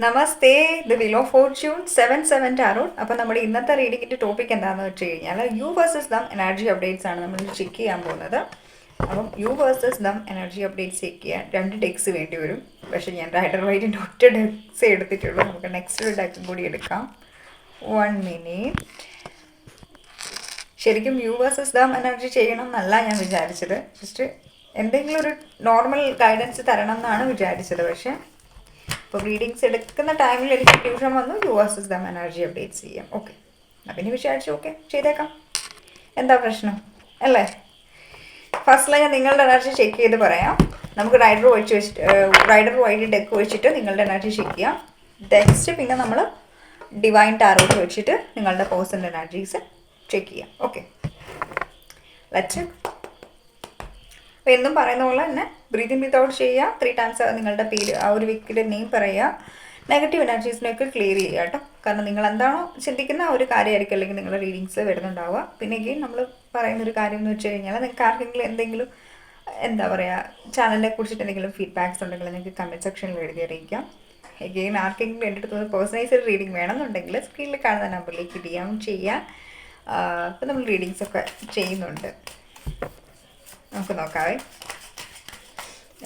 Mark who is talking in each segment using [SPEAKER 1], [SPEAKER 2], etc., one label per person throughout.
[SPEAKER 1] Namaste, the wheel of fortune 7/7 tarot. അപ്പോൾ നമ്മുടെ ഇന്നത്തെ റീഡിങ്ങിൻ്റെ ടോപ്പിക് എന്താണെന്ന് വെച്ച് കഴിഞ്ഞാൽ you versus them energy updates ആണ് നമ്മൾ ചെക്ക് ചെയ്യാൻ പോകുന്നത്. അപ്പം you versus them energy updates check ചെയ്യാൻ 2 ഡെക്സ് വേണ്ടി വരും. പക്ഷേ ഞാൻ റൈഡർ വൈറ്റിൻ്റെ ഒറ്റ ഡെക്സ് എടുത്തിട്ടുള്ളൂ. നമുക്ക് നെക്സ്റ്റ് ഒരു ഡെക്കും കൂടി എടുക്കാം. 1 മിനിറ്റ്. ശരിക്കും യു വേഴ്സസ് ദം എനർജി ചെയ്യണം എന്നല്ല ഞാൻ വിചാരിച്ചത്. ജസ്റ്റ് എന്തെങ്കിലും ഒരു നോർമൽ ഗൈഡൻസ് തരണം എന്നാണ് വിചാരിച്ചത്. പക്ഷേ ഇപ്പോൾ റീഡിങ്സ് എടുക്കുന്ന ടൈമിൽ എനിക്ക് ട്യൂഷൻ വന്നു you versus them energy updates ചെയ്യാം. ഓക്കെ, അപ്പം ഇനി വിചാരിച്ചു ഓക്കെ ചെയ്തേക്കാം, എന്താ പ്രശ്നം അല്ലേ? ഫസ്റ്റിൽ ഞാൻ നിങ്ങളുടെ എനർജി ചെക്ക് ചെയ്ത് പറയാം. നമുക്ക് റൈഡർ വൈഡ് ഡെക്ക് വെച്ചിട്ട് നിങ്ങളുടെ എനർജി ചെക്ക് ചെയ്യാം. നെക്സ്റ്റ് പിന്നെ നമ്മൾ ഡിവൈൻ ടാരോട്ട് വെച്ചിട്ട് നിങ്ങളുടെ പേഴ്സണൽ എനർജീസ് ചെക്ക് ചെയ്യാം. Okay, let's. അപ്പോൾ എന്നും പറയുന്ന പോലെ തന്നെ ബ്രീത്ത് ഇൻ ബ്രീത്ത് ഔട്ട് ചെയ്യുക. 3 ടൈംസ് നിങ്ങളുടെ പേര്, ആ ഒരു വ്യക്തിയുടെ നെയിം പറയുക. നെഗറ്റീവ് എനർജീസിനെയൊക്കെ ക്ലിയർ ചെയ്യുക കേട്ടോ. കാരണം നിങ്ങൾ എന്താണോ ചിന്തിക്കുന്ന ആ ഒരു കാര്യമായിരിക്കും അല്ലെങ്കിൽ നിങ്ങളുടെ റീഡിങ്സ് വരുന്നുണ്ടാവുക. പിന്നെ എഗെയിൻ നമ്മൾ പറയുന്നൊരു കാര്യം എന്ന് വെച്ച് കഴിഞ്ഞാൽ നിങ്ങൾക്ക് ആർക്കെങ്കിലും എന്തെങ്കിലും എന്താ പറയുക ചാനലിനെ കുറിച്ചിട്ട് എന്തെങ്കിലും ഫീഡ്ബാക്സ് ഉണ്ടെങ്കിൽ നിങ്ങൾക്ക് കമൻറ്റ് സെക്ഷനിൽ എഴുതി അറിയിക്കാം. എഗെയിൻ ആർക്കെങ്കിലും എൻ്റെ അടുത്ത് പേഴ്സണലൈസ്ഡ് റീഡിംഗ് വേണമെന്നുണ്ടെങ്കിൽ സ്ക്രീനിൽ കാണുന്ന നമ്പറിലേക്ക് DM ചെയ്യാം. അപ്പോൾ നമ്മൾ റീഡിങ്സൊക്കെ ചെയ്യുന്നുണ്ട്. നമുക്ക് നോക്കാവേ.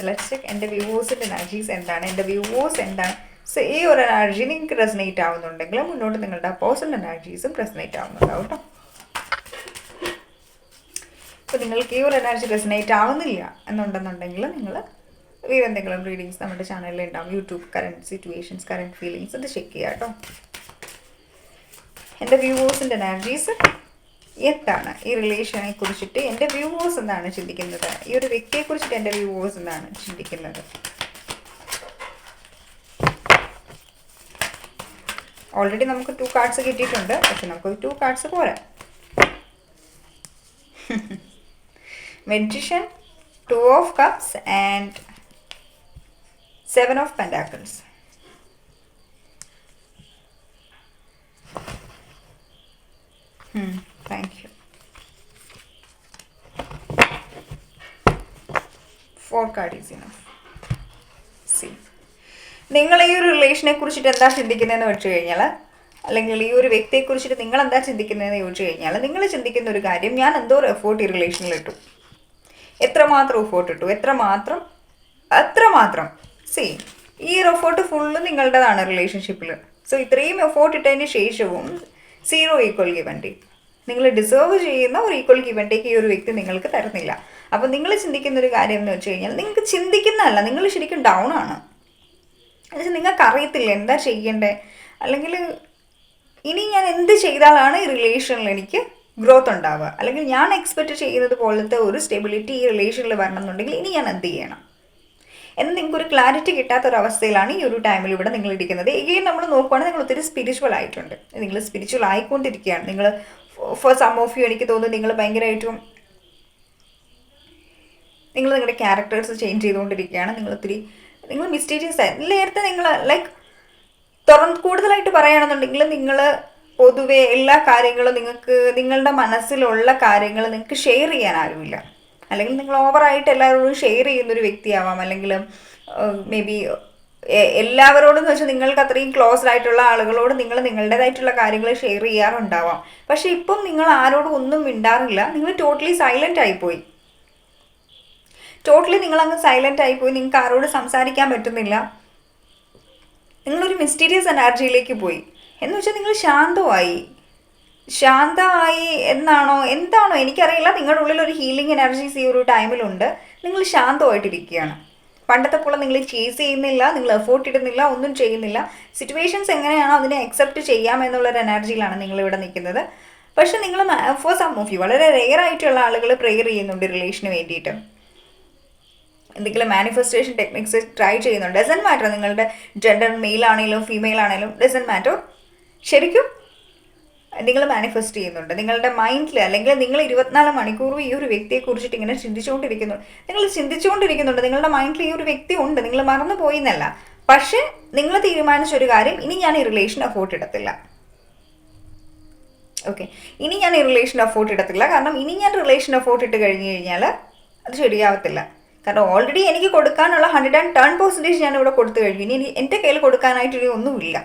[SPEAKER 1] ലെറ്റ്സ് ചെക്ക് എൻ്റെ വ്യൂവേഴ്സിൻ്റെ എനർജീസ് എന്താണ്, എൻ്റെ വ്യൂവേഴ്സ് എന്താണ്. സോ ഈ ഒരു എനർജി നിങ്ങൾക്ക് റെസനേറ്റ് ആവുന്നുണ്ടെങ്കിൽ മുന്നോട്ട് നിങ്ങളുടെ പേഴ്സണൽ എനർജീസും റെസനേറ്റ് ആവുന്നുണ്ടാവും കേട്ടോ. ഇപ്പോൾ നിങ്ങൾക്ക് ഈ ഒരു എനർജി റെസനേറ്റ് ആവുന്നില്ല എന്നുണ്ടെന്നുണ്ടെങ്കിൽ നിങ്ങൾ വേറെ എന്തെങ്കിലും റീഡിങ്സ് നമ്മുടെ ചാനലിൽ ഉണ്ടാവും. YouTube current situations, current feelings, ഇത് ചെക്ക് ചെയ്യുക കേട്ടോ. എൻ്റെ വ്യൂവേഴ്സിൻ്റെ എനർജീസ് എന്താണ്, ഈ റിലേഷനെ കുറിച്ചിട്ട് എൻ്റെ വ്യൂവേഴ്സ് എന്താണ് ചിന്തിക്കുന്നത്, ഈ ഒരു വ്യക്തിയെക്കുറിച്ചിട്ട് എൻ്റെ വ്യൂവേഴ്സ് എന്താണ് ചിന്തിക്കുന്നത്. ഓൾറെഡി നമുക്ക് 2 കാർഡ്സ് കിട്ടിയിട്ടുണ്ട്, പക്ഷെ നമുക്ക് 2 കാർഡ്സ് പോരാ. Magician, 2 of cups and 7 of pentacles. Thank you. 4 card is enough. See, നിങ്ങൾ ഈ ഒരു റിലേഷനെ കുറിച്ചിട്ട് എന്താ ചിന്തിക്കുന്നതെന്ന് വെച്ച് കഴിഞ്ഞാൽ, അല്ലെങ്കിൽ ഈ ഒരു വ്യക്തിയെക്കുറിച്ചിട്ട് നിങ്ങൾ എന്താ ചിന്തിക്കുന്നതെന്ന് ചോദിച്ചു കഴിഞ്ഞാൽ, നിങ്ങൾ ചിന്തിക്കുന്ന ഒരു കാര്യം, ഞാൻ എന്തോ ഒരു എഫേർട്ട് ഈ റിലേഷനിൽ ഇട്ടു, എത്രമാത്രം എഫേർട്ട് ഇട്ടു, എത്രമാത്രം. സി, ഈ ഒരു എഫേർട്ട് ഫുള്ള് നിങ്ങളുടേതാണ് റിലേഷൻഷിപ്പിൽ. സോ ഇത്രയും എഫേർട്ട് ഇട്ടതിന് ശേഷവും 0 ഈക്വൽ ഗിവ് ആൻഡ് ടേക്ക്. നിങ്ങൾ ഡിസേർവ് ചെയ്യുന്ന ഒരു ഈക്വൽ ഗിവ് ആൻഡ് ടേക്ക് ഈ ഒരു വ്യക്തി നിങ്ങൾക്ക് തരുന്നില്ല. അപ്പോൾ നിങ്ങൾ ചിന്തിക്കുന്ന ഒരു കാര്യം എന്ന് വെച്ച് കഴിഞ്ഞാൽ, നിങ്ങൾക്ക് ചിന്തിക്കുന്നതല്ല, നിങ്ങൾ ശരിക്കും ഡൗൺ ആണ്. എന്നുവെച്ചാൽ നിങ്ങൾക്ക് അറിയത്തില്ല എന്താ ചെയ്യേണ്ടത്, അല്ലെങ്കിൽ ഇനി ഞാൻ എന്ത് ചെയ്താലാണ് ഈ റിലേഷനിൽ എനിക്ക് ഗ്രോത്ത് ഉണ്ടാവുക, അല്ലെങ്കിൽ ഞാൻ എക്സ്പെക്റ്റ് ചെയ്യുന്നത് പോലത്തെ ഒരു സ്റ്റെബിലിറ്റി ഈ റിലേഷനിൽ വരണം എന്നുണ്ടെങ്കിൽ ഇനി ഞാൻ എന്ത് ചെയ്യണം എന്ന് നിങ്ങൾക്കൊരു ക്ലാരിറ്റി കിട്ടാത്തൊരവസ്ഥയിലാണ് ഈ ഒരു ടൈമിൽ ഇവിടെ നിങ്ങൾ ഇരിക്കുന്നത്. എഗെയിൻ നമ്മൾ നോക്കുകയാണെങ്കിൽ നിങ്ങൾ ഒത്തിരി സ്പിരിച്വൽ ആയിട്ടുണ്ട്, നിങ്ങൾ സ്പിരിച്വൽ ആയിക്കൊണ്ടിരിക്കുകയാണ്. നിങ്ങൾ ഫോർ സം ഓഫ് യു എനിക്ക് തോന്നുന്നു നിങ്ങൾ ഭയങ്കരമായിട്ടും നിങ്ങളുടെ ക്യാരക്ടേഴ്സ് ചേഞ്ച് ചെയ്തുകൊണ്ടിരിക്കുകയാണ്. നിങ്ങൾ മിസ്റ്റീരിയസ് ആയി നേരത്തെ നിങ്ങൾ ലൈക്ക് കൂടുതലായിട്ട് പറയുകയാണെന്നുണ്ടെങ്കിൽ നിങ്ങൾ പൊതുവെ എല്ലാ കാര്യങ്ങളും നിങ്ങളുടെ മനസ്സിലുള്ള കാര്യങ്ങൾ നിങ്ങൾക്ക് ഷെയർ ചെയ്യാൻ ആരുമില്ല, അല്ലെങ്കിൽ നിങ്ങൾ ഓവറായിട്ട് എല്ലാവരോടും ഷെയർ ചെയ്യുന്നൊരു വ്യക്തിയാവാം, അല്ലെങ്കിൽ മേ ബി എല്ലാവരോടും എന്ന് വെച്ചാൽ നിങ്ങൾക്ക് അത്രയും ക്ലോസ്ഡ് ആയിട്ടുള്ള ആളുകളോട് നിങ്ങൾ നിങ്ങളുടേതായിട്ടുള്ള കാര്യങ്ങൾ ഷെയർ ചെയ്യാറുണ്ടാവാം. പക്ഷെ ഇപ്പം നിങ്ങൾ ആരോടും ഒന്നും മിണ്ടാറില്ല, നിങ്ങൾ ടോട്ടലി സൈലൻ്റ് ആയിപ്പോയി. നിങ്ങളങ്ങ് സൈലൻ്റ് ആയിപ്പോയി, നിങ്ങൾക്ക് ആരോട് സംസാരിക്കാൻ പറ്റുന്നില്ല. നിങ്ങളൊരു മിസ്റ്റീരിയസ് എനർജിയിലേക്ക് പോയി. എന്ന് വെച്ചാൽ നിങ്ങൾ ശാന്തമായി എന്താണോ എനിക്കറിയില്ല. നിങ്ങളുടെ ഉള്ളിൽ ഒരു ഹീലിംഗ് എനർജീസ് ഈ ഒരു ടൈമിലുണ്ട്. നിങ്ങൾ ശാന്തമായിട്ടിരിക്കുകയാണ്. പണ്ടത്തെ പോലെ നിങ്ങൾ ചേസ് ചെയ്യുന്നില്ല, നിങ്ങൾ എഫോർട്ട് ഇടുന്നില്ല, ഒന്നും ചെയ്യുന്നില്ല. സിറ്റുവേഷൻസ് എങ്ങനെയാണോ അതിനെ അക്സെപ്റ്റ് ചെയ്യാമെന്നുള്ളൊരു എനർജിയിലാണ് നിങ്ങളിവിടെ നിൽക്കുന്നത്. പക്ഷെ നിങ്ങൾ ഫോർ സം ഓഫ് യു വളരെ റെയർ ആയിട്ടുള്ള ആളുകൾ പ്രെയർ ചെയ്യുന്നുണ്ട് റിലേഷന് വേണ്ടിയിട്ട്. എന്തെങ്കിലും മാനിഫെസ്റ്റേഷൻ ടെക്നിക്സ് ട്രൈ ചെയ്യുന്നുണ്ട്. ഡസൻറ്റ് മാറ്റർ നിങ്ങളുടെ ജെൻഡർ മെയിൽ ആണെങ്കിലും ഫീമെയിൽ ആണെങ്കിലും ഡസൻറ്റ് മാറ്റർ. ശരിക്കും നിങ്ങൾ മാനിഫെസ്റ്റ് ചെയ്യുന്നുണ്ട് നിങ്ങളുടെ മൈൻഡിൽ, അല്ലെങ്കിൽ നിങ്ങൾ 24 മണിക്കൂറും ഈ ഒരു വ്യക്തിയെക്കുറിച്ചിട്ട് ഇങ്ങനെ ചിന്തിച്ചുകൊണ്ടിരിക്കുന്നുണ്ട്. നിങ്ങളുടെ മൈൻഡിൽ ഈ ഒരു വ്യക്തി ഉണ്ട്, നിങ്ങൾ മറന്നു പോയി എന്നല്ല. പക്ഷേ നിങ്ങൾ തീരുമാനിച്ചൊരു കാര്യം, ഇനി ഞാൻ ഈ റിലേഷൻ എഫോർട്ട് ഇടത്തില്ല. ഓക്കെ, ഇനി ഞാൻ ഈ റിലേഷൻ എഫോർട്ട് ഇടത്തില്ല. കാരണം ഇനി ഞാൻ റിലേഷൻ എഫോർട്ട് ഇട്ട് കഴിഞ്ഞ് കഴിഞ്ഞാൽ അത് ശരിയാവത്തില്ല. കാരണം ഓൾറെഡി എനിക്ക് കൊടുക്കാനുള്ള 110% ഞാനിവിടെ കൊടുത്തു കഴിഞ്ഞു. ഇനി എൻ്റെ കയ്യിൽ കൊടുക്കാനായിട്ട് ഇനി ഒന്നുമില്ല.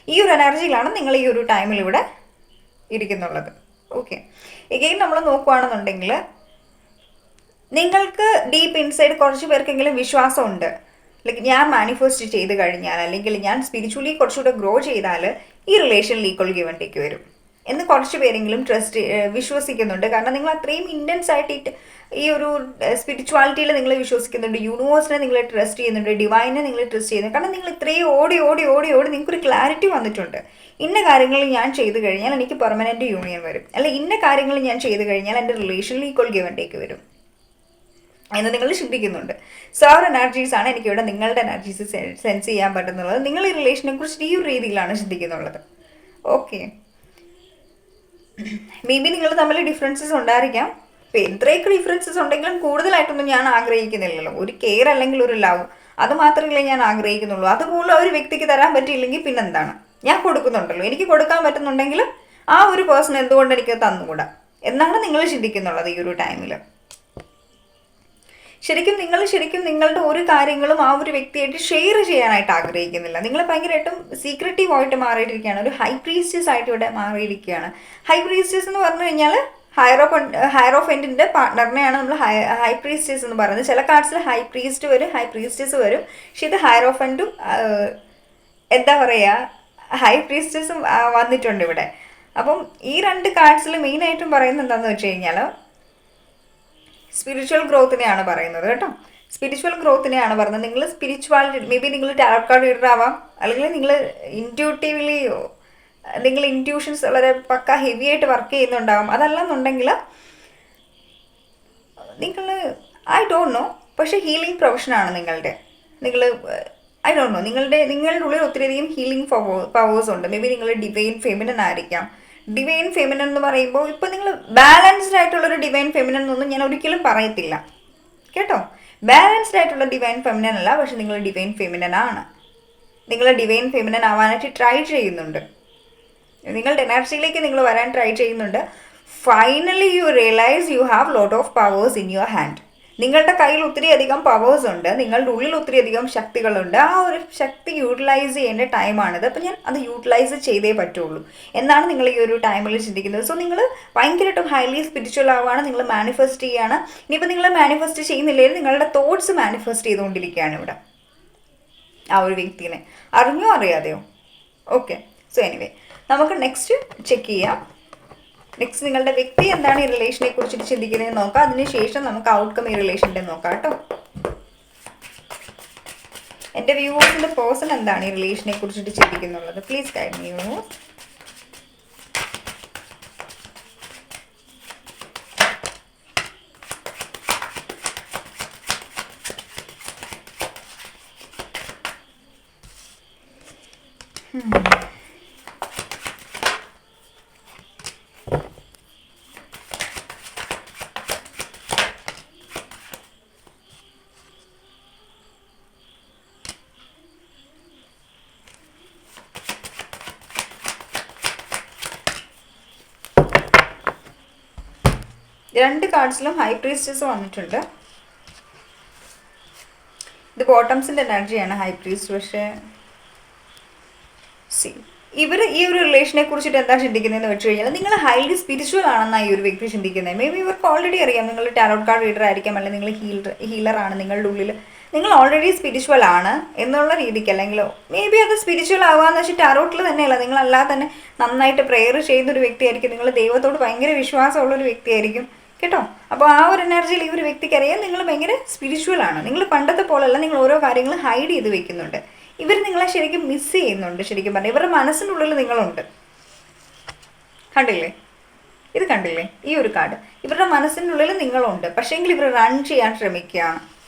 [SPEAKER 1] ഈ ഒരു എനർജിയിലാണ് നിങ്ങൾ ഈ ഒരു ടൈമിൽ ഇവിടെ ഇരിക്കുന്നുള്ളത്. ഓക്കെ, എഗെയിൻ നമ്മൾ നോക്കുകയാണെന്നുണ്ടെങ്കിൽ നിങ്ങൾക്ക് ഡീപ്പ് ഇൻസൈഡ് കുറച്ച് പേർക്കെങ്കിലും വിശ്വാസമുണ്ട്, ലൈക്ക് ഞാൻ മാനിഫെസ്റ്റ് ചെയ്ത് കഴിഞ്ഞാൽ അല്ലെങ്കിൽ ഞാൻ സ്പിരിച്വലി കുറച്ചുകൂടെ ഗ്രോ ചെയ്താൽ ഈ റിലേഷനിൽ ഈക്വൽ ഗിവ് ആൻഡ് ടേക്ക് വരും എന്ന് കുറച്ച് പേരെങ്കിലും വിശ്വസിക്കുന്നുണ്ട്. കാരണം നിങ്ങൾ അത്രയും ഇൻറ്റൻസ് ആയിട്ട് ഈ ഒരു സ്പിരിച്വാലിറ്റിയിൽ നിങ്ങൾ വിശ്വസിക്കുന്നുണ്ട്, യൂണിവേഴ്സിനെ നിങ്ങൾ ട്രസ്റ്റ് ചെയ്യുന്നുണ്ട്, ഡിവൈനെ നിങ്ങൾ ട്രസ്റ്റ് ചെയ്യുന്നുണ്ട്. കാരണം നിങ്ങൾ ഇത്രയും ഓടി ഓടി ഓടി ഓടി നിങ്ങൾക്കൊരു ക്ലാരിറ്റി വന്നിട്ടുണ്ട്. ഇന്ന കാര്യങ്ങൾ ഞാൻ ചെയ്ത് കഴിഞ്ഞാൽ എനിക്ക് പെർമനൻറ്റ് യൂണിയൻ വരും, അല്ല ഇന്ന കാര്യങ്ങൾ ഞാൻ ചെയ്ത് കഴിഞ്ഞാൽ എൻ്റെ റിലേഷനിൽ ഈക്വൽ ഗിവ് ആൻഡ് ടേക്ക് വരും എന്ന് നിങ്ങൾ ചിന്തിക്കുന്നുണ്ട്. സോ ആ ഒരു എനർജീസ് ആണ് എനിക്കിവിടെ നിങ്ങളുടെ എനർജീസ് സെൻസ് ചെയ്യാൻ പറ്റുന്നുള്ളത്. നിങ്ങൾ ഈ റിലേഷനെ കുറിച്ച് ഈ ഒരു രീതിയിലാണ് ചിന്തിക്കുന്നുള്ളത്. ഓക്കെ, മേ ബി നിങ്ങൾ തമ്മിൽ ഡിഫറൻസസ് ഉണ്ടായിരിക്കാം. ഇപ്പം എത്രയൊക്കെ ഡിഫറൻസസ് ഉണ്ടെങ്കിലും കൂടുതലായിട്ടൊന്നും ഞാൻ ആഗ്രഹിക്കുന്നില്ലല്ലോ. ഒരു കെയർ അല്ലെങ്കിൽ ഒരു ലവ്, അത് മാത്രമല്ലേ ഞാൻ ആഗ്രഹിക്കുന്നുള്ളൂ. അതുപോലും ഒരു വ്യക്തിക്ക് തരാൻ പറ്റിയില്ലെങ്കിൽ പിന്നെന്താണ്, ഞാൻ കൊടുക്കുന്നുണ്ടല്ലോ. എനിക്ക് കൊടുക്കാൻ പറ്റുന്നുണ്ടെങ്കിൽ ആ ഒരു പേഴ്സൺ എന്തുകൊണ്ട് എനിക്ക് തന്നുകൂടാ എന്നാണ് നിങ്ങൾ ചിന്തിക്കുന്നുള്ളത് ഈ ഒരു ടൈമിൽ. ശരിക്കും നിങ്ങളുടെ ഒരു കാര്യങ്ങളും ആ ഒരു വ്യക്തിയായിട്ട് ഷെയർ ചെയ്യാനായിട്ട് ആഗ്രഹിക്കുന്നില്ല. നിങ്ങൾ ഭയങ്കരമായിട്ടും സീക്രട്ടീവ് ആയിട്ട് മാറിയിരിക്കുകയാണ്. ഒരു ഹൈ പ്രീസ്റ്റസ് ആയിട്ട് ഇവിടെ മാറിയിരിക്കുകയാണ്. ഹൈ പ്രീസ്റ്റസ് എന്ന് പറഞ്ഞു കഴിഞ്ഞാൽ ഹയറോഫെൻറ്റിൻ്റെ പാർട്ട്ണറിനെയാണ് നമ്മൾ ഹൈ പ്രീസ്റ്റസ് എന്ന് പറയുന്നത്. ചില കാർഡ്സിൽ ഹൈ പ്രീസ്റ്റ് വരും, ഹൈ പ്രീസ്റ്റസ് വരും. പക്ഷെ ഇത് ഹയറോഫെൻറ്റും എന്താ പറയുക ഹൈ പ്രീസ്റ്റസും വന്നിട്ടുണ്ട് ഇവിടെ. അപ്പം ഈ രണ്ട് കാർഡ്സിൽ മെയിനായിട്ടും പറയുന്നത് എന്താണെന്ന് വെച്ച് കഴിഞ്ഞാൽ സ്പിരിച്വൽ ഗ്രോത്തിനെയാണ് പറയുന്നത് കേട്ടോ. സ്പിരിച്വൽ ഗ്രോത്തിനെയാണ് പറയുന്നത്. നിങ്ങൾ സ്പിരിച്വാലിറ്റി, മേ ബി നിങ്ങൾ ടാരോ കാർഡ് റീഡർ ആവാം, അല്ലെങ്കിൽ നിങ്ങൾ ഇൻറ്റ്യൂട്ടീവ്ലി നിങ്ങൾ ഇൻറ്റ്യൂഷൻസ് വളരെ പക്ക ഹെവി ആയിട്ട് വർക്ക് ചെയ്യുന്നുണ്ടാവും. അതല്ലെന്നുണ്ടെങ്കിൽ നിങ്ങൾ ഐ ഡോണ്ട് നോ, പക്ഷേ ഹീലിംഗ് പ്രൊഫഷനാണ് നിങ്ങളുടെ. ഐ ഡോണ്ട് നോ, നിങ്ങളുടെ ഉള്ളിൽ ഒത്തിരിയധികം ഹീലിംഗ് പവേഴ്സ് ഉണ്ട്. മേ ബി നിങ്ങൾ ഡിവൈൻ ഫെമിനൻ ആയിരിക്കാം. ഡിവൈൻ ഫെമിനൻ എന്ന് പറയുമ്പോൾ ഇപ്പം നിങ്ങൾ ബാലൻസ്ഡ് ആയിട്ടുള്ളൊരു ഡിവൈൻ ഫെമിനൻ എന്നൊന്നും ഞാൻ ഒരിക്കലും പറയത്തില്ല കേട്ടോ. ബാലൻസ്ഡ് ആയിട്ടുള്ള ഡിവൈൻ ഫെമിനൻ അല്ല, പക്ഷെ നിങ്ങൾ ഡിവൈൻ ഫെമിനൻ ആണ്. നിങ്ങൾ ഡിവൈൻ ഫെമിനൻ ആവാനായിട്ട് ട്രൈ ചെയ്യുന്നുണ്ട്. നിങ്ങളുടെ എനർജിയിലേക്ക് നിങ്ങൾ വരാൻ ട്രൈ ചെയ്യുന്നുണ്ട്. Finally you realise you have lot of powers in your hand. നിങ്ങളുടെ കയ്യിൽ ഒത്തിരി അധികം പവേഴ്സ് ഉണ്ട്, നിങ്ങളുടെ ഉള്ളിൽ ഒത്തിരി അധികം ശക്തികളുണ്ട്. ആ ഒരു ശക്തി യൂട്ടിലൈസ് ചെയ്യേണ്ട ടൈമാണിത്. അപ്പം ഞാൻ അത് യൂട്ടിലൈസ് ചെയ്തേ പറ്റുള്ളൂ എന്നാണ് നിങ്ങൾ ഈ ഒരു ടൈമിൽ ചിന്തിക്കുന്നത്. സോ നിങ്ങൾ ഭയങ്കരമായിട്ടും ഹൈലി സ്പിരിച്വൽ ആവുകയാണ്, നിങ്ങൾ മാനിഫെസ്റ്റ് ചെയ്യുകയാണ്. ഇനിയിപ്പോൾ നിങ്ങൾ മാനിഫെസ്റ്റ് ചെയ്യുന്നില്ലെങ്കിൽ നിങ്ങളുടെ തോട്ട്സ് മാനിഫെസ്റ്റ് ചെയ്തുകൊണ്ടിരിക്കുകയാണ് ഇവിടെ ആ ഒരു വ്യക്തിനെ, അറിഞ്ഞോ അറിയാതെയോ. ഓക്കെ, സോ എനിവേ നമുക്ക് നെക്സ്റ്റ് ചെക്ക് ചെയ്യാം. നെക്സ്റ്റ് നിങ്ങളുടെ വ്യക്തി എന്താണ് ഈ റിലേഷനെ കുറിച്ചിട്ട് ചിന്തിക്കുന്നത് നോക്കാം. അതിനുശേഷം നമുക്ക് ഔട്ട്കം ഈ റിലേഷൻ്റെ നോക്കാം കേട്ടോ. എൻ്റെ വ്യൂവേഴ്സിൻ്റെ പേഴ്സൺ എന്താണ് ഈ റിലേഷനെ കുറിച്ചിട്ട് ചിന്തിക്കുന്നുള്ളത്, പ്ലീസ് ഗൈഡ് മീ വ്യൂവേഴ്സ്. രണ്ട് കാർഡ്സിലും ഹൈ പ്രീസ്റ്റസ് വന്നിട്ടുണ്ട്. ഇത് ബോട്ടംസിൻ്റെ എനർജിയാണ് ഹൈ പ്രീസ്റ്റ്. പക്ഷേ ഇവർ ഈ ഒരു റിലേഷനെ കുറിച്ചിട്ട് എന്താ ചിന്തിക്കുന്നതെന്ന് വെച്ച് കഴിഞ്ഞാൽ നിങ്ങൾ ഹൈലി സ്പിരിച്വൽ ആണെന്നാണ് ഈ ഒരു വ്യക്തി ചിന്തിക്കുന്നത്. മേ ബി ഇവർക്ക് ഓൾറെഡി അറിയാം നിങ്ങൾ ടാരോട്ട് കാർഡ് റീഡർ ആയിരിക്കാം, അല്ലെങ്കിൽ നിങ്ങൾ ഹീലറാണ്, നിങ്ങളുടെ ഉള്ളിൽ നിങ്ങൾ ഓൾറെഡി സ്പിരിച്വൽ ആണ് എന്നുള്ള രീതിക്ക്. അല്ലെങ്കിൽ മേ ബി അത് സ്പിരിച്വൽ ആവാന്ന് വെച്ചാൽ ടാരോട്ടിൽ തന്നെയല്ല, നിങ്ങളല്ലാതെ തന്നെ നന്നായിട്ട് പ്രെയർ ചെയ്യുന്നൊരു വ്യക്തിയായിരിക്കും, നിങ്ങൾ ദൈവത്തോട് ഭയങ്കര വിശ്വാസമുള്ളൊരു വ്യക്തിയായിരിക്കും കേട്ടോ. അപ്പോൾ ആ ഒരു എനർജിയിൽ ഈ ഒരു വ്യക്തിക്ക് അറിയാം നിങ്ങൾ ഭയങ്കര സ്പിരിച്വൽ ആണ്. നിങ്ങൾ പണ്ടത്തെ പോലെയല്ല, നിങ്ങൾ ഓരോ കാര്യങ്ങൾ ഹൈഡ് ചെയ്ത് വെക്കുന്നുണ്ട്. ഇവർ നിങ്ങളെ ശരിക്കും മിസ് ചെയ്യുന്നുണ്ട്. ശരിക്കും പറഞ്ഞാൽ ഇവരുടെ മനസ്സിൻ്റെ ഉള്ളിൽ നിങ്ങളുണ്ട്. കണ്ടില്ലേ, ഇത് കണ്ടില്ലേ ഈ ഒരു കാർഡ്, ഇവരുടെ മനസ്സിൻ്റെ ഉള്ളിൽ നിങ്ങളുണ്ട്. പക്ഷേങ്കിൽ ഇവർ റൺ ചെയ്യാൻ ശ്രമിക്കുകയാണ്.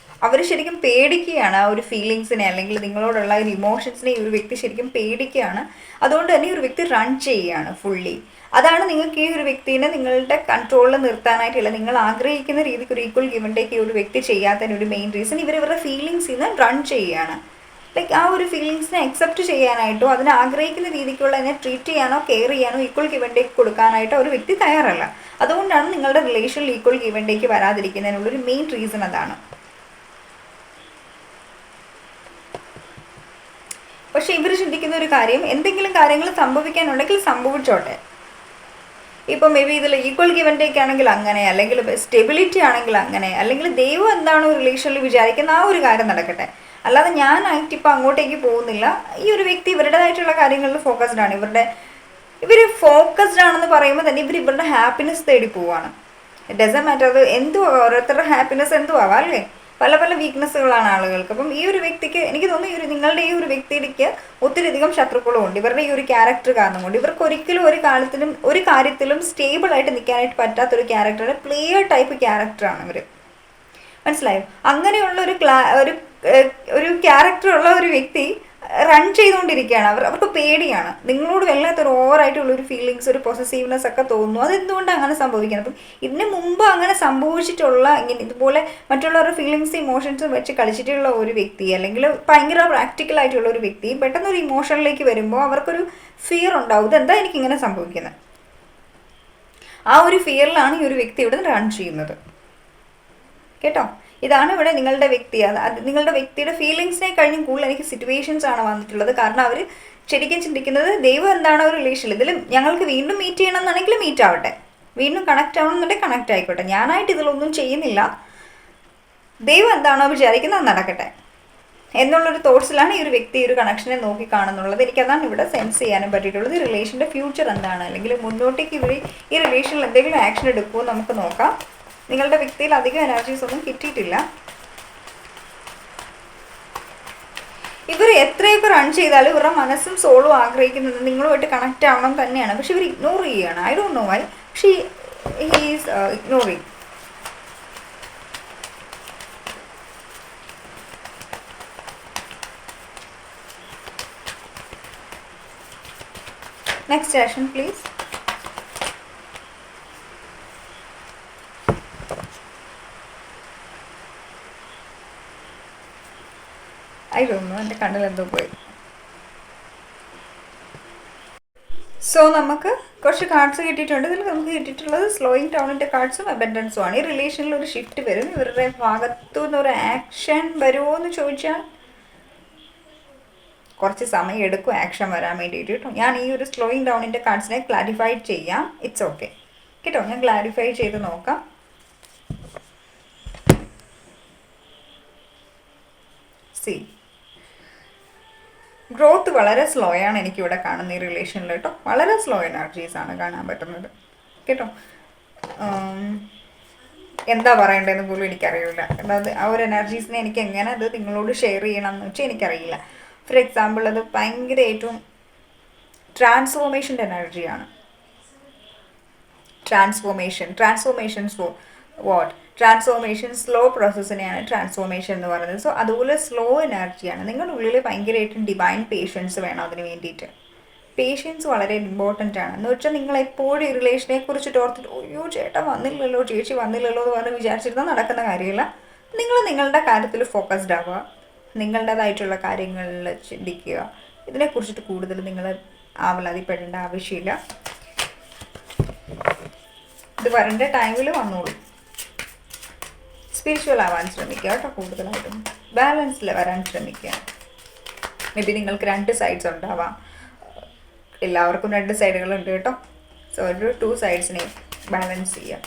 [SPEAKER 1] അവർ ശരിക്കും പേടിക്കുകയാണ് ആ ഒരു ഫീലിങ്സിനെ, അല്ലെങ്കിൽ നിങ്ങളോടുള്ള ഒരു ഇമോഷൻസിനെ ഈ ഒരു വ്യക്തി ശരിക്കും പേടിക്കുകയാണ്. അതുകൊണ്ട് തന്നെ ഈ ഒരു വ്യക്തി റൺ ചെയ്യുകയാണ് ഫുള്ളി. അതാണ് നിങ്ങൾക്ക് ഈ ഒരു വ്യക്തിനെ നിങ്ങളുടെ കൺട്രോളിൽ നിർത്താനായിട്ടില്ല, നിങ്ങൾ ആഗ്രഹിക്കുന്ന രീതിക്ക് ഒരു ഈക്വൽ ഗിവ് ആൻഡ് ടേക്ക് ഈ ഒരു വ്യക്തി ചെയ്യാത്തതിന് ഒരു മെയിൻ റീസൺ ഇവരുടെ ഫീലിങ്സിൽ നിന്ന് റൺ ചെയ്യുകയാണ്. ലൈക്ക് ആ ഒരു ഫീലിങ്സിനെ അക്സെപ്റ്റ് ചെയ്യാനായിട്ടോ അതിനെ ആഗ്രഹിക്കുന്ന രീതിക്കുള്ള അതിനെ ട്രീറ്റ് ചെയ്യാനോ കെയർ ചെയ്യാനോ ഈക്വൽ ഗിവ് ആൻഡ് ടേക്ക് കൊടുക്കാനായിട്ടോ ഒരു വ്യക്തി തയ്യാറല്ല. അതുകൊണ്ടാണ് നിങ്ങളുടെ റിലേഷനിൽ ഈക്വൽ ഗിവ് ആൻഡ് ടേക്ക് വരാതിരിക്കുന്നതിനുള്ളൊരു മെയിൻ റീസൺ അതാണ്. പക്ഷെ ഇവർ ചിന്തിക്കുന്ന ഒരു കാര്യം, എന്തെങ്കിലും കാര്യങ്ങൾ സംഭവിക്കാനുണ്ടെങ്കിൽ സംഭവിച്ചോട്ടെ. ഇപ്പം മേ ബി ഇതിൽ ഈക്വൽ ഗിവ് ആൻഡ് ടേക്ക് ആണെങ്കിൽ അങ്ങനെ, അല്ലെങ്കിൽ സ്റ്റെബിലിറ്റി ആണെങ്കിൽ അങ്ങനെ, അല്ലെങ്കിൽ ദൈവം എന്താണോ റിലേഷനിൽ വിചാരിക്കുന്ന ആ ഒരു കാര്യം നടക്കട്ടെ. അല്ലാതെ ഞാനായിട്ട് ഇപ്പം അങ്ങോട്ടേക്ക് പോകുന്നില്ല. ഈ ഒരു വ്യക്തി ഇവരുടേതായിട്ടുള്ള കാര്യങ്ങളിൽ ഫോക്കസ്ഡ് ആണ്. ഇവർ ഫോക്കസ്ഡ് ആണെന്ന് പറയുമ്പോൾ തന്നെ ഇവരുടെ ഹാപ്പിനെസ് തേടി പോവാണ്. ഇറ്റ് ഡസൻ മാറ്റർ, അത് എന്തും ഓരോരുത്തരുടെ ഹാപ്പിനെസ് എന്തും ആവാം അല്ലേ. പല പല വീക്ക്നെസ്സുകളാണ് ആളുകൾക്ക്. അപ്പം ഈ ഒരു വ്യക്തിക്ക്, എനിക്ക് തോന്നുന്നു നിങ്ങളുടെ ഈ ഒരു വ്യക്തിക്ക് ഒത്തിരി അധികം ശത്രുക്കളും ഉണ്ട്. ഇവരുടെ ഈ ഒരു ക്യാരക്ടർ കാരണം കൊണ്ട് ഇവർക്ക് ഒരിക്കലും ഒരു കാര്യത്തിലും സ്റ്റേബിൾ ആയിട്ട് നിൽക്കാനായിട്ട് പറ്റാത്തൊരു ക്യാരക്ടറാണ്. പ്ലെയർ ടൈപ്പ് ക്യാരക്ടറാണ് ഇവർ. മനസ്സിലായോ? അങ്ങനെയുള്ള ഒരു ക്യാരക്ടറുള്ള ഒരു വ്യക്തി റൺ ചെയ്തുകൊണ്ടിരിക്കുകയാണ്. അവർക്ക് പേടിയാണ്. നിങ്ങളോട് വല്ലാത്തൊരു ഓവറായിട്ടുള്ള ഒരു ഫീലിങ്സ്, ഒരു പൊസസീവ്നെസ് ഒക്കെ തോന്നുന്നു. അതെന്തുകൊണ്ടാണ് അങ്ങനെ സംഭവിക്കുന്നത്? അപ്പം ഇതിന് മുമ്പ് അങ്ങനെ സംഭവിച്ചിട്ടുള്ള, ഇതുപോലെ മറ്റുള്ളവരുടെ ഫീലിങ്സ് ഇമോഷൻസും വെച്ച് കളിച്ചിട്ടുള്ള ഒരു വ്യക്തി, അല്ലെങ്കിൽ ഭയങ്കര പ്രാക്ടിക്കൽ ആയിട്ടുള്ള ഒരു വ്യക്തി പെട്ടെന്ന് ഒരു ഇമോഷനിലേക്ക് വരുമ്പോൾ അവർക്കൊരു ഫിയർ ഉണ്ടാവും. ഇതെന്താ എനിക്കിങ്ങനെ സംഭവിക്കുന്നത്? ആ ഒരു ഫിയറിലാണ് ഈ ഒരു വ്യക്തി ഇവിടെ റൺ ചെയ്യുന്നത്. കേട്ടോ, ഇതാണ് ഇവിടെ നിങ്ങളുടെ വ്യക്തി. അത് നിങ്ങളുടെ വ്യക്തിയുടെ ഫീലിങ്സിനെ കഴിഞ്ഞും കൂടുതൽ എനിക്ക് സിറ്റുവേഷൻസ് ആണ് വന്നിട്ടുള്ളത്. കാരണം അവർ ശരിക്കും ചിന്തിക്കുന്നത് ദൈവം എന്താണോ ഒരു റിലേഷനിൽ, ഇതിൽ ഞങ്ങൾക്ക് വീണ്ടും മീറ്റ് ചെയ്യണം എന്നാണെങ്കിൽ മീറ്റ് ആവട്ടെ, വീണ്ടും കണക്ട് ആവണമെന്നുണ്ടെങ്കിൽ കണക്ട് ആയിക്കോട്ടെ, ഞാനായിട്ട് ഇതിലൊന്നും ചെയ്യുന്നില്ല, ദൈവം എന്താണോ വിചാരിക്കുന്നത് അത് നടക്കട്ടെ എന്നുള്ളൊരു തോട്ട്സിലാണ് ഈ ഒരു വ്യക്തി ഒരു കണക്ഷനെ നോക്കി കാണുന്നുള്ളത്. എനിക്കതാണ് ഇവിടെ സെൻസ് ചെയ്യാനും പറ്റിയിട്ടുള്ളത്. ഈ റിലേഷൻ്റെ ഫ്യൂച്ചർ എന്താണ്, അല്ലെങ്കിൽ മുന്നോട്ടേക്ക് ഇവർ ഈ റിലേഷനിൽ എന്തെങ്കിലും ആക്ഷൻ എടുക്കുമോ നമുക്ക് നോക്കാം. നിങ്ങളുടെ വ്യക്തിയിൽ അധികം എനർജീസ് ഒന്നും കിട്ടിയിട്ടില്ല. ഇവർ എത്രയൊക്കെ റൺ ചെയ്താലും ഇവരുടെ മനസ്സും സോളും ആഗ്രഹിക്കുന്നത് നിങ്ങളുമായിട്ട് കണക്റ്റ് ആവണം തന്നെയാണ്. പക്ഷെ ഇവർ ഇഗ്നോർ ചെയ്യുകയാണ്. ഐ ഡോണ്ട് നോ വൈ, പക്ഷേ he is ignoring. Next action please. I don't know, എൻ്റെ കണ്ണിലെന്തോ പോയി. സോ നമുക്ക് കുറച്ച് കാർഡ്സ് കിട്ടിയിട്ടുണ്ട്. ഇതിൽ നമുക്ക് കിട്ടിയിട്ടുള്ളത് സ്ലോയിങ് ഡൗണിൻ്റെ കാർഡ്സും അബൻഡൻസും ആണ്. ഈ റിലേഷനിൽ ഒരു ഷിഫ്റ്റ് വരും. ഇവരുടെ ഭാഗത്തു നിന്നൊരു ആക്ഷൻ വരുമോ എന്ന് ചോദിച്ചാൽ കുറച്ച് സമയം എടുക്കും ആക്ഷൻ വരാൻ വേണ്ടിയിട്ട് കേട്ടോ. ഞാൻ ഈ ഒരു സ്ലോയിങ് ഡൗണിൻ്റെ കാർഡ്സിനെ ക്ലാരിഫൈ ചെയ്യാം. ഇറ്റ്സ് ഓക്കെ കേട്ടോ, ഞാൻ ക്ലാരിഫൈ ചെയ്ത് നോക്കാം. സി, ഗ്രോത്ത് വളരെ സ്ലോ ആണ് എനിക്കിവിടെ കാണുന്ന ഈ റിലേഷനിൽ കേട്ടോ. വളരെ സ്ലോ എനർജീസ് ആണ് കാണാൻ പറ്റുന്നത് കേട്ടോ. എന്താ പറയേണ്ടതെന്ന് പോലും എനിക്കറിയില്ല. അതായത് ആ ഒരു എനർജീസിനെ എനിക്ക് എങ്ങനെ അത് നിങ്ങളോട് ഷെയർ ചെയ്യണം എന്ന് വെച്ചാൽ എനിക്കറിയില്ല. ഫോർ എക്സാമ്പിൾ, അത് ഭയങ്കര ഏറ്റവും ട്രാൻസ്ഫോർമേഷൻ്റെ എനർജിയാണ്. ട്രാൻസ്ഫോർമേഷൻ സ്ലോ പ്രോസസ്സിനെയാണ് ട്രാൻസ്ഫോർമേഷൻ എന്ന് പറയുന്നത്. സോ അതുപോലെ സ്ലോ എനർജിയാണ്. നിങ്ങളുടെ ഉള്ളിൽ ഭയങ്കരമായിട്ടും ഡിവൈൻ പേഷ്യൻസ് വേണം അതിന് വേണ്ടിയിട്ട്. പേഷ്യൻസ് വളരെ ഇമ്പോർട്ടൻ്റ് ആണ്. എന്ന് വെച്ചാൽ നിങ്ങൾ എപ്പോഴും ഈ റിലേഷനെ കുറിച്ചിട്ട് ഓർത്തിട്ട് അയ്യോ ചേട്ടൻ വന്നില്ലല്ലോ, ചേച്ചി വന്നില്ലല്ലോ എന്ന് പറഞ്ഞ് വിചാരിച്ചിരുന്നാൽ നടക്കുന്ന കാര്യമില്ല. നിങ്ങൾ നിങ്ങളുടെ കാര്യത്തിൽ ഫോക്കസ്ഡ് ആവുക, നിങ്ങളുടേതായിട്ടുള്ള കാര്യങ്ങളിൽ ചിന്തിക്കുക. ഇതിനെക്കുറിച്ചിട്ട് കൂടുതൽ നിങ്ങൾ ആവലാതിപ്പെടേണ്ട ആവശ്യമില്ല. ഇത് വരേണ്ട ടൈമിൽ വന്നോളൂ. സ്പിരിച്വൽ ആവാൻ ശ്രമിക്കുക കേട്ടോ. കൂടുതലായിട്ടും ബാലൻസിൽ വരാൻ ശ്രമിക്കുക. മേ ബി നിങ്ങൾക്ക് 2 സൈഡ്സ് ഉണ്ടാവാം. എല്ലാവർക്കും 2 സൈഡുകളുണ്ട് കേട്ടോ. സോ ഒരു 2 സൈഡ്സിനെ ബാലൻസ് ചെയ്യുക.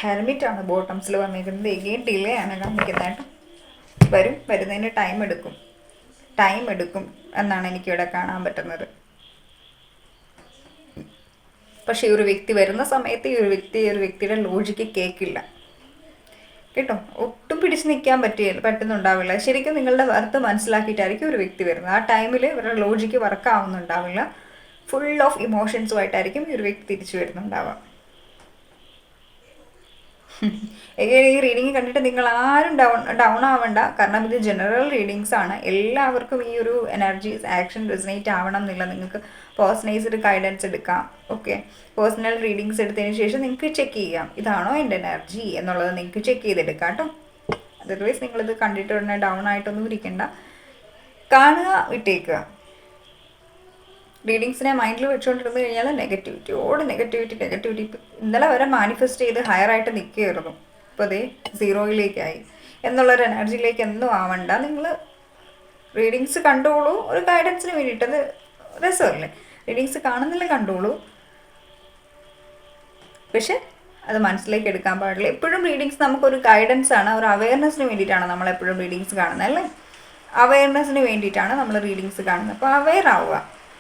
[SPEAKER 1] ഹെർമിറ്റാണ് ബോട്ടംസിൽ വന്നിരിക്കുന്നത്. എഗെയിൻ ഡിലേ ആണ് കാണിക്കുന്നത് കേട്ടോ. വരുന്നതിന് ടൈം എടുക്കും എന്നാണ് എനിക്കിവിടെ കാണാൻ പറ്റുന്നത്. പക്ഷേ ഈ ഒരു വ്യക്തി വരുന്ന സമയത്ത് ഈ ഒരു വ്യക്തിയുടെ ലോജിക്ക് കേൾക്കില്ല കേട്ടോ. ഒട്ടും പിടിച്ച് നിൽക്കാൻ പറ്റുന്നുണ്ടാവില്ല. ശരിക്കും നിങ്ങളുടെ വർത്ത് മനസ്സിലാക്കിയിട്ടായിരിക്കും ഒരു വ്യക്തി വരുന്നത്. ആ ടൈമിൽ ഇവരുടെ ലോജിക്ക് വർക്ക് ആവുന്നുണ്ടാവില്ല. ഫുൾ ഓഫ് ഇമോഷൻസുമായിട്ടായിരിക്കും ഈ ഒരു വ്യക്തി തിരിച്ചു വരുന്നുണ്ടാവുക. ഈ റീഡിങ് കണ്ടിട്ട് നിങ്ങൾ ആരും ഡൗൺ ആവണ്ട. കാരണം ഇത് ജനറൽ റീഡിങ്സ് ആണ്. എല്ലാവർക്കും ഈ ഒരു എനർജീസ് ആക്ഷൻ റെസനേറ്റ് ആവണം എന്നില്ല. നിങ്ങൾക്ക് പേഴ്സണലൈസ്ഡ് ഗൈഡൻസ് എടുക്കാം. ഓക്കെ, പേഴ്സണൽ റീഡിങ്സ് എടുത്തതിന് ശേഷം നിങ്ങൾക്ക് ചെക്ക് ചെയ്യാം ഇതാണോ എൻ്റെ എനർജി എന്നുള്ളത്. നിങ്ങൾക്ക് ചെക്ക് ചെയ്തെടുക്കാം കേട്ടോ. അതർവൈസ് നിങ്ങളിത് കണ്ടിട്ട് ഉടനെ ഡൗൺ ആയിട്ടൊന്നും ഇരിക്കണ്ട. കാണുക, വിട്ടേക്കുക. റീഡിങ്സിനെ മൈൻഡിൽ വെച്ചുകൊണ്ടിരുന്ന് കഴിഞ്ഞാൽ നെഗറ്റിവിറ്റി ഇന്നലെ വരെ മാനിഫെസ്റ്റ് ചെയ്ത് ഹയറായിട്ട് നിൽക്കുകയായിരുന്നു, ഇപ്പോൾ അതേ സീറോയിലേക്കായി എന്നുള്ളൊരു എനർജിയിലേക്ക് എന്നും ആവണ്ട. നിങ്ങൾ റീഡിങ്സ് കണ്ടോളൂ, ഒരു ഗൈഡൻസിന് വേണ്ടിയിട്ട്. അത് രസമല്ലേ, റീഡിങ്സ് കാണുന്നില്ല കണ്ടോളൂ, പക്ഷെ അത് മനസ്സിലേക്ക് എടുക്കാൻ പാടില്ല. എപ്പോഴും റീഡിങ്സ് നമുക്കൊരു ഗൈഡൻസ് ആണ്, ഒരു അവയർനെസ്സിന് വേണ്ടിയിട്ടാണ് നമ്മളെപ്പോഴും റീഡിങ്സ് കാണുന്നത് അല്ലേ. അവയർനെസ്സിന് വേണ്ടിയിട്ടാണ് നമ്മൾ റീഡിങ്സ് കാണുന്നത്. അപ്പോൾ അവെയർ ആവുക,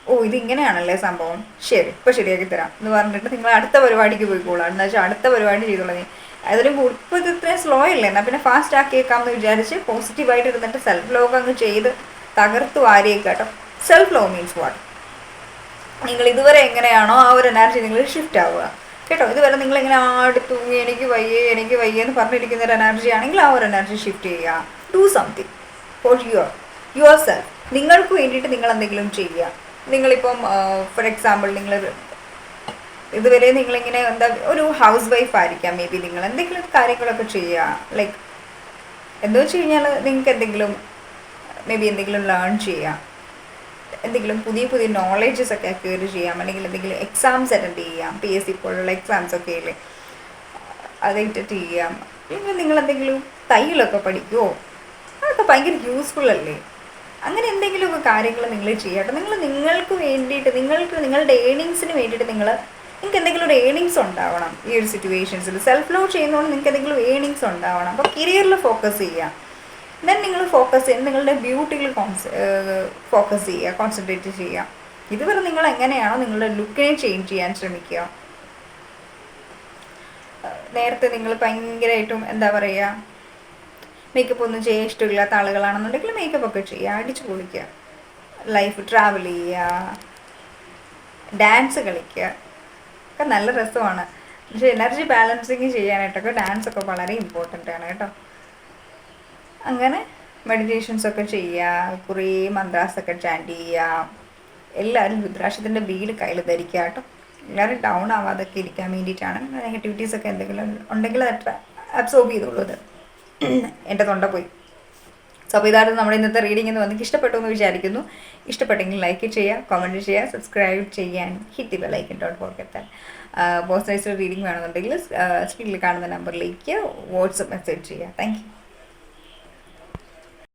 [SPEAKER 1] ഓ ഇതിങ്ങനെയാണല്ലേ സംഭവം, ശരി ഇപ്പോൾ ശരിയാക്കി തരാം എന്ന് പറഞ്ഞിട്ട് നിങ്ങൾ അടുത്ത പരിപാടിക്ക് പോയിക്കോളാം. എന്താ വെച്ചാൽ അടുത്ത പരിപാടി ചെയ്തോളൂ. അതിലും ഇപ്പോൾ ഇത് ഇത്രയും സ്ലോ ഇല്ലേ, എന്നാൽ പിന്നെ ഫാസ്റ്റ് ആക്കിയേക്കാമെന്ന് വിചാരിച്ച് പോസിറ്റീവായിട്ട് ഇരുന്നിട്ട് സെൽഫ് ലവ് അങ്ങ് ചെയ്ത് തകർത്ത് വാരിയേക്കാം കേട്ടോ. സെൽഫ് ലവ് മീൻസ് വാട്ട്, നിങ്ങൾ ഇതുവരെ എങ്ങനെയാണോ ആ ഒരു എനർജി നിങ്ങൾ ഷിഫ്റ്റ് ആവുക കേട്ടോ. ഇതുവരെ നിങ്ങളിങ്ങനെ തൂങ്ങി എനിക്ക് വയ്യേ എന്ന് പറഞ്ഞിരിക്കുന്ന ഒരു എനർജി ആണെങ്കിൽ ആ ഒരു എനർജി ഷിഫ്റ്റ് ചെയ്യുക. Do something for your self. നിങ്ങൾക്ക് വേണ്ടിയിട്ട് നിങ്ങൾ എന്തെങ്കിലും ചെയ്യുക. നിങ്ങളിപ്പം ഫോർ എക്സാമ്പിൾ നിങ്ങൾ ഇതുവരെ നിങ്ങളിങ്ങനെ എന്താ ഒരു ഹൗസ് വൈഫ് ആയിരിക്കാം, മേ ബി നിങ്ങൾ എന്തെങ്കിലും കാര്യങ്ങളൊക്കെ ചെയ്യുക. ലൈക്ക് എന്താ വെച്ച് കഴിഞ്ഞാൽ നിങ്ങൾക്ക് എന്തെങ്കിലും മേ ബി എന്തെങ്കിലും ലേൺ ചെയ്യാം, എന്തെങ്കിലും പുതിയ നോളേജസ് ഒക്കെ അക്വയർ ചെയ്യാം, അല്ലെങ്കിൽ എന്തെങ്കിലും എക്സാംസ് അറ്റൻഡ് ചെയ്യാം. PSC പോലുള്ള എക്സാംസ് ഒക്കെ ഇല്ലേ, അത് അറ്റൻഡ് ചെയ്യാം. അല്ലെങ്കിൽ നിങ്ങൾ എന്തെങ്കിലും തയ്യലൊക്കെ പഠിക്കുമോ, അതൊക്കെ ഭയങ്കര യൂസ്ഫുൾ അല്ലേ. അങ്ങനെ എന്തെങ്കിലുമൊക്കെ കാര്യങ്ങൾ നിങ്ങൾ ചെയ്യാട്ടോ. നിങ്ങൾക്ക് വേണ്ടിയിട്ട് നിങ്ങളുടെ ഏണിങ്സിന് വേണ്ടിയിട്ട് നിങ്ങൾക്ക് എന്തെങ്കിലും ഒരു ഏണിങ്സ് ഉണ്ടാവണം. ഈ ഒരു സിറ്റുവേഷൻസിൽ സെൽഫ് ലവ് ചെയ്യുന്നതുകൊണ്ട് നിങ്ങൾക്ക് എന്തെങ്കിലും ഏണിങ്സ് ഉണ്ടാവണം. അപ്പോൾ കരിയറിൽ ഫോക്കസ് ചെയ്യുക. ദെൻ നിങ്ങൾ ഫോക്കസ് ചെയ്യുക, നിങ്ങളുടെ ബ്യൂട്ടിയിൽ ഫോക്കസ് ചെയ്യുക, കോൺസെൻട്രേറ്റ് ചെയ്യുക. ഇതുവരെ നിങ്ങൾ എങ്ങനെയാണോ നിങ്ങളുടെ ലുക്കിനെ ചേഞ്ച് ചെയ്യാൻ ശ്രമിക്കുക. നേരത്തെ നിങ്ങൾ ഭയങ്കരമായിട്ടും എന്താ പറയുക, മേക്കപ്പ് ഒന്നും ചെയ്യാൻ ഇഷ്ടമില്ലാത്ത ആളുകളാണെന്നുണ്ടെങ്കിൽ മേക്കപ്പ് ഒക്കെ ചെയ്യുക, അടിച്ചു പൊളിക്കുക, ലൈഫ് ട്രാവൽ ചെയ്യുക, ഡാൻസ് കളിക്കുക, ഒക്കെ നല്ല രസമാണ്. പക്ഷേ എനർജി ബാലൻസിങ് ചെയ്യാനായിട്ടൊക്കെ ഡാൻസൊക്കെ വളരെ ഇമ്പോർട്ടൻ്റ് ആണ് കേട്ടോ. അങ്ങനെ മെഡിറ്റേഷൻസൊക്കെ ചെയ്യുക, കുറേ മന്ത്രാസൊക്കെ ചാൻറ്റ് ചെയ്യുക. എല്ലാവരും രുദ്രാക്ഷത്തിൻ്റെ ബീഡ് കയ്യിൽ ധരിക്കുക കേട്ടോ. എല്ലാവരും ഡൗൺ ആവാതൊക്കെ ഇരിക്കാൻ വേണ്ടിയിട്ടാണ്. നെഗറ്റിവിറ്റീസൊക്കെ എന്തെങ്കിലും ഉണ്ടെങ്കിൽ അത് അബ്സോർബ് ചെയ്തോളൂ. എൻ്റെ തൊണ്ട പോയി. സോ അപ്പോൾ ഇതാണ് നമ്മുടെ ഇന്നത്തെ റീഡിംഗ് എന്ന് വന്നിട്ട് ഇഷ്ടപ്പെട്ടു എന്ന് വിചാരിക്കുന്നു. ഇഷ്ടപ്പെട്ടെങ്കിൽ ലൈക്ക് ചെയ്യുക, കമൻറ്റ് ചെയ്യുക, സബ്സ്ക്രൈബ് ചെയ്യാൻ hit bell icon dot forget. Personalised reading വേണമെന്നുണ്ടെങ്കിൽ സ്ക്രീനിൽ കാണുന്ന നമ്പറിലേക്ക് വാട്സപ്പ് മെസ്സേജ് ചെയ്യുക. Thank you.